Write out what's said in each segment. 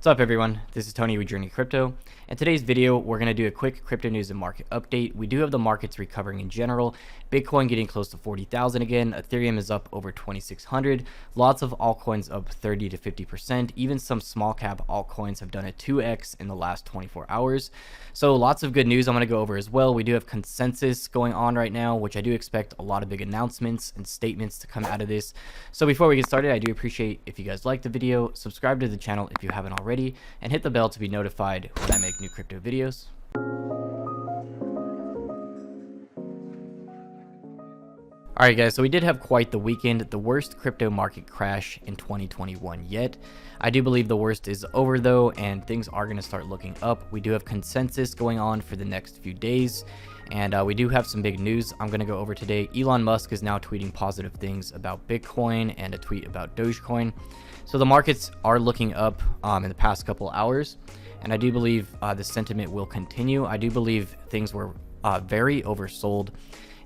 What's up everyone, this is Tony with JRNYcrypto. In today's video, we're going to do a quick crypto news and market update. We do have the markets recovering in general, Bitcoin getting close to 40,000 again, Ethereum is up over 2,600, lots of altcoins up 30 to 50%, even some small cap altcoins have done a 2x in the last 24 hours. So lots of good news I'm going to go over as well. We do have consensus going on right now, which I do expect a lot of big announcements and statements to come out of this. So before we get started, I do appreciate if you guys like the video, subscribe to the channel if you haven't already, and hit the bell to be notified when I make new crypto videos. Alright guys, so we did have quite the weekend, the worst crypto market crash in 2021 yet. I do believe the worst is over though, and things are going to start looking up. We do have consensus going on for the next few days, and we do have some big news I'm going to go over today. Elon Musk is now tweeting positive things about Bitcoin and a tweet about Dogecoin. So the markets are looking up in the past couple hours, and I do believe the sentiment will continue. I do believe things were very oversold,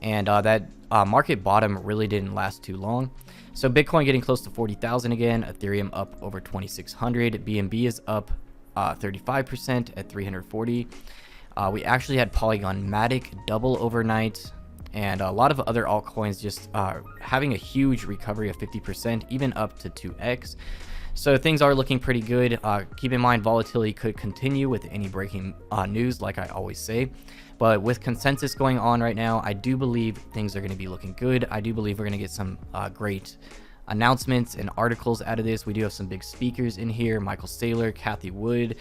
and that market bottom really didn't last too long. So Bitcoin getting close to 40,000 again, Ethereum up over 2,600, BNB is up 35% at 340. We actually had Polygon Matic double overnight, and a lot of other altcoins just having a huge recovery of 50%, even up to 2x. So things are looking pretty good. Keep in mind, volatility could continue with any breaking news, like I always say. But with consensus going on right now, I do believe things are going to be looking good. I do believe we're going to get some great announcements and articles out of this. We do have some big speakers in here, Michael Saylor, Kathy Wood.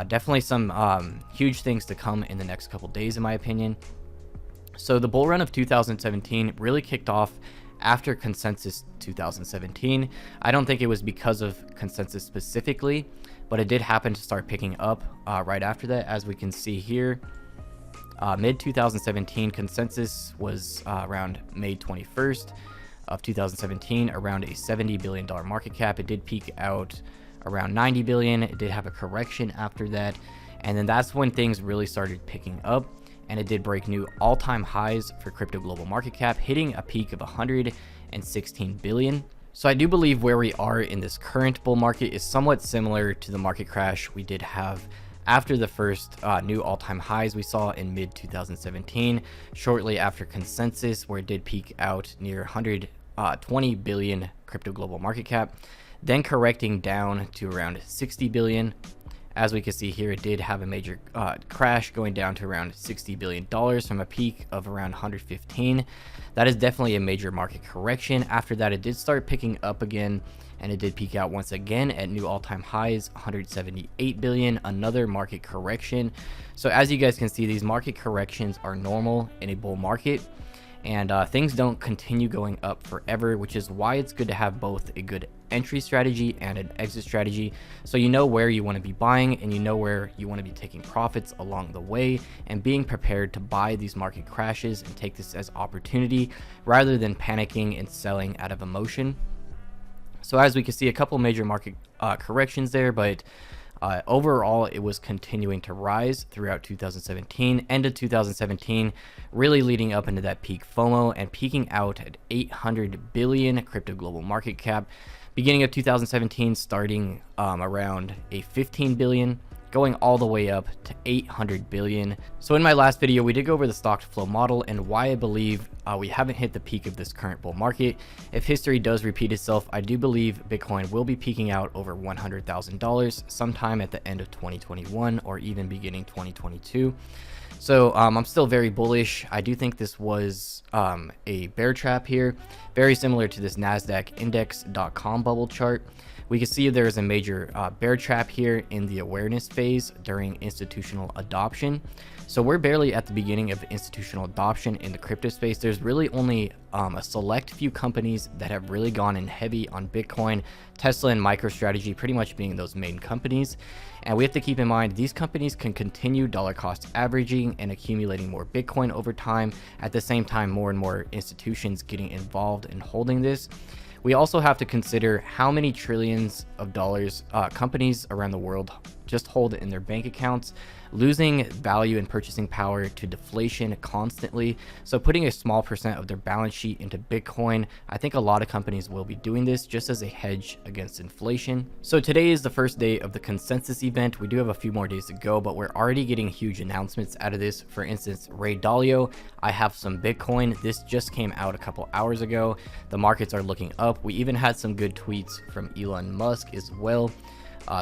Definitely some huge things to come in the next couple days, in my opinion. So the bull run of 2017 really kicked off after consensus 2017. I don't think it was because of consensus specifically, but it did happen to start picking up right after that. As we can see here, mid 2017 consensus was around May 21st of 2017, around a $70 billion market cap. It did peak out around 90 billion. It did have a correction after that, and then that's when things really started picking up, and it did break new all-time highs for crypto global market cap, hitting a peak of 116 billion. So I do believe where we are in this current bull market is somewhat similar to the market crash we did have after the first new all-time highs we saw in mid 2017, shortly after consensus, where it did peak out near 120 billion crypto global market cap, then correcting down to around 60 billion. As we can see here, it did have a major crash, going down to around $60 billion from a peak of around 115. That is definitely a major market correction. After that, it did start picking up again, and it did peak out once again at new all-time highs, 178 billion, another market correction. So as you guys can see, these market corrections are normal in a bull market, and things don't continue going up forever, which is why it's good to have both a good entry strategy and an exit strategy, so you know where you want to be buying and you know where you want to be taking profits along the way, and being prepared to buy these market crashes and take this as opportunity rather than panicking and selling out of emotion. So as we can see, a couple major market corrections there, but overall it was continuing to rise throughout 2017, end of 2017, really leading up into that peak FOMO and peaking out at 800 billion crypto global market cap. Beginning of 2017, starting around a 15 billion, going all the way up to 800 billion. So in my last video, we did go over the stock to flow model and why I believe we haven't hit the peak of this current bull market. If history does repeat itself, I do believe Bitcoin will be peaking out over $100,000 sometime at the end of 2021 or even beginning 2022. So I'm still very bullish. I do think this was a bear trap here, very similar to this NASDAQ index.com bubble chart. We can see there's a major bear trap here in the awareness phase during institutional adoption. So we're barely at the beginning of institutional adoption in the crypto space. There's really only a select few companies that have really gone in heavy on Bitcoin, Tesla and MicroStrategy pretty much being those main companies. And we have to keep in mind, these companies can continue dollar cost averaging and accumulating more Bitcoin over time. At the same time, more and more institutions getting involved in holding this. We also have to consider how many trillions of dollars companies around the world just hold it in their bank accounts, losing value and purchasing power to deflation constantly. So putting a small percent of their balance sheet into Bitcoin, I think a lot of companies will be doing this just as a hedge against inflation. So today is the first day of the consensus event. We do have a few more days to go, but we're already getting huge announcements out of this. For instance, Dalio, I have some Bitcoin. This just came out a couple hours ago. The markets are looking up. We even had some good tweets from Elon Musk as well.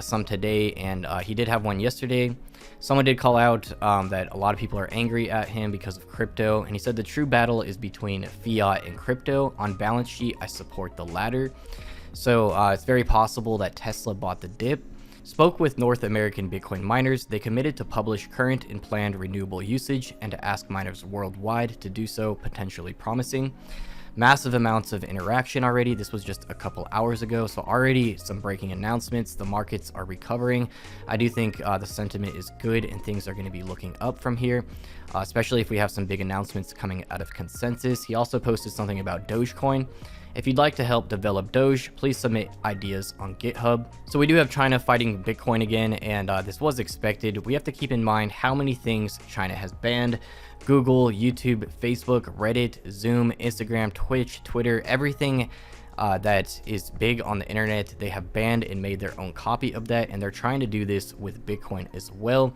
Some today, and he did have one yesterday. Someone did call out that a lot of people are angry at him because of crypto, and he said the true battle is between fiat and crypto. On balance sheet, I support the latter. So it's very possible that Tesla bought the dip. Spoke with North American Bitcoin miners. They committed to publish current and planned renewable usage and to ask miners worldwide to do so, potentially promising. Massive amounts of interaction already. This was just a couple hours ago, so already some breaking announcements. The markets are recovering. I do think the sentiment is good and things are going to be looking up from here, especially if we have some big announcements coming out of consensus. He also posted something about Dogecoin. If you'd like to help develop Doge, please submit ideas on GitHub. So we do have China fighting Bitcoin again, and this was expected. We have to keep in mind how many things China has banned. Google, YouTube, Facebook, Reddit, Zoom, Instagram, Twitch, Twitter, everything that is big on the internet, they have banned and made their own copy of that, and they're trying to do this with Bitcoin as well.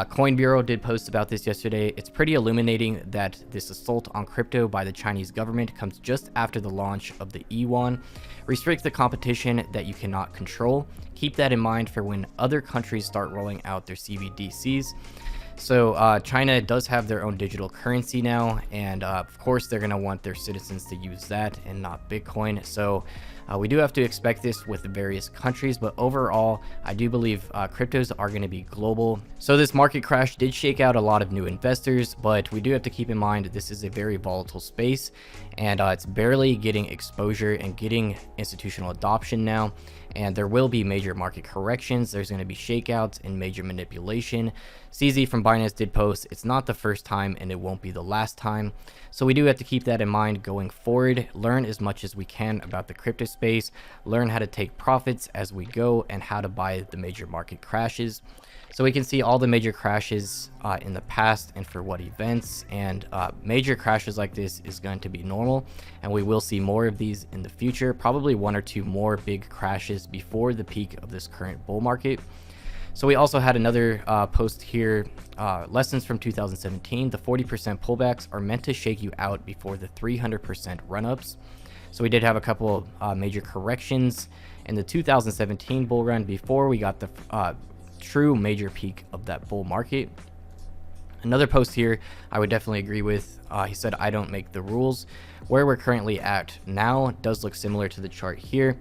Coin Bureau did post about this yesterday. It's pretty illuminating that this assault on crypto by the Chinese government comes just after the launch of the yuan. Restrict the competition that you cannot control. Keep that in mind for when other countries start rolling out their CBDCs. So China does have their own digital currency now, and of course they're going to want their citizens to use that and not Bitcoin. So we do have to expect this with the various countries, but overall I do believe cryptos are going to be global. So this market crash did shake out a lot of new investors, but we do have to keep in mind this is a very volatile space, and it's barely getting exposure and getting institutional adoption now. And there will be major market corrections. There's going to be shakeouts and major manipulation. CZ from Binance did post, it's not the first time and it won't be the last time. So we do have to keep that in mind going forward. Learn as much as we can about the crypto space. Learn how to take profits as we go and how to buy the major market crashes. So we can see all the major crashes in the past and for what events, and major crashes like this is going to be normal, and we will see more of these in the future, probably one or two more big crashes before the peak of this current bull market. So we also had another post here, lessons from 2017. The 40% pullbacks are meant to shake you out before the 300% run-ups. So we did have a couple major corrections in the 2017 bull run before we got the true major peak of that bull market. Another post here I would definitely agree with. He said, I don't make the rules. Where we're currently at now does look similar to the chart here,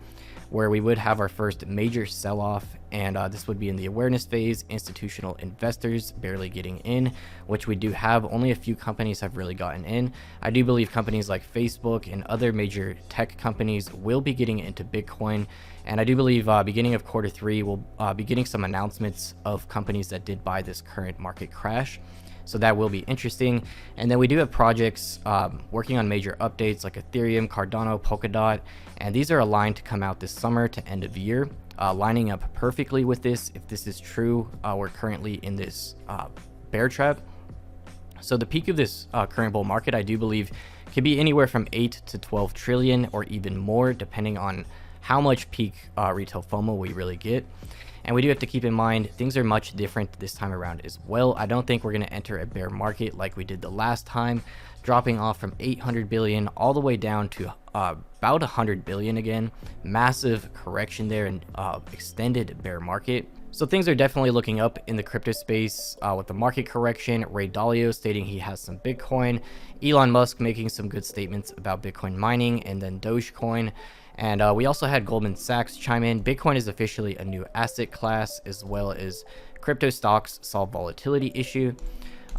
where we would have our first major sell-off, and this would be in the awareness phase, institutional investors barely getting in, which we do have. Only a few companies have really gotten in. I do believe companies like Facebook and other major tech companies will be getting into Bitcoin, and I do believe beginning of quarter three we'll be getting some announcements of companies that did buy this current market crash. So that will be interesting. And then we do have projects working on major updates like Ethereum, Cardano, Polkadot, and these are aligned to come out this summer to end of year, lining up perfectly with this. If this is true, we're currently in this bear trap. So the peak of this current bull market, I do believe, could be anywhere from 8 to 12 trillion or even more, depending on how much peak retail FOMO we really get. And we do have to keep in mind things are much different this time around as well. I don't think we're going to enter a bear market like we did the last time, dropping off from 800 billion all the way down to about 100 billion again. Massive correction there and extended bear market. So things are definitely looking up in the crypto space with the market correction. Dalio stating he has some Bitcoin, Elon Musk making some good statements about Bitcoin mining, and then Dogecoin. And we also had Goldman Sachs chime in. Bitcoin is officially a new asset class, as well as crypto stocks solve volatility issue.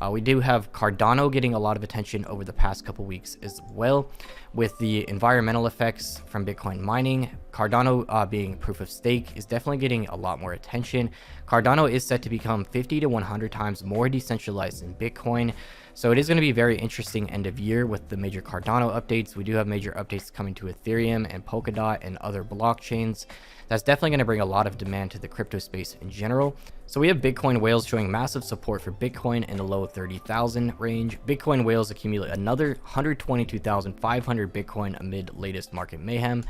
We do have Cardano getting a lot of attention over the past couple weeks as well, with the environmental effects from Bitcoin mining. Cardano being proof of stake is definitely getting a lot more attention. Cardano is set to become 50 to 100 times more decentralized than Bitcoin. So it is going to be very interesting end of year with the major Cardano updates. We do have major updates coming to Ethereum and Polkadot and other blockchains. That's definitely going to bring a lot of demand to the crypto space in general. So we have Bitcoin whales showing massive support for Bitcoin in the low 30,000 range. Bitcoin whales accumulate another 122,500 Bitcoin amid latest market mayhem.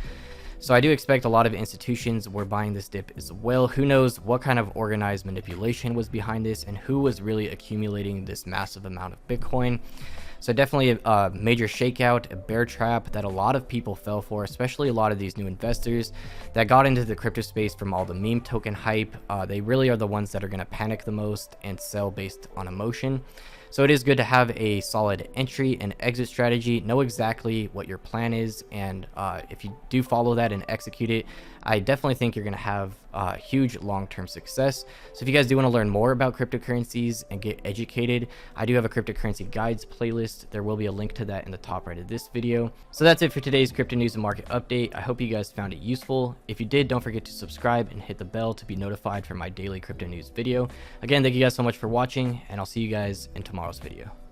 So I do expect a lot of institutions were buying this dip as well. Who knows what kind of organized manipulation was behind this and who was really accumulating this massive amount of Bitcoin. So definitely a major shakeout, a bear trap that a lot of people fell for, especially a lot of these new investors that got into the crypto space from all the meme token hype. They really are the ones that are going to panic the most and sell based on emotion. So it is good to have a solid entry and exit strategy, know exactly what your plan is, and if you do follow that and execute it, I definitely think you're going to have huge long-term success. So if you guys do want to learn more about cryptocurrencies and get educated, I do have a cryptocurrency guides playlist. There will be a link to that in the top right of this video. So that's it for today's crypto news and market update. I hope you guys found it useful. If you did, don't forget to subscribe and hit the bell to be notified for my daily crypto news video. Again, thank you guys so much for watching, and I'll see you guys in tomorrow's video.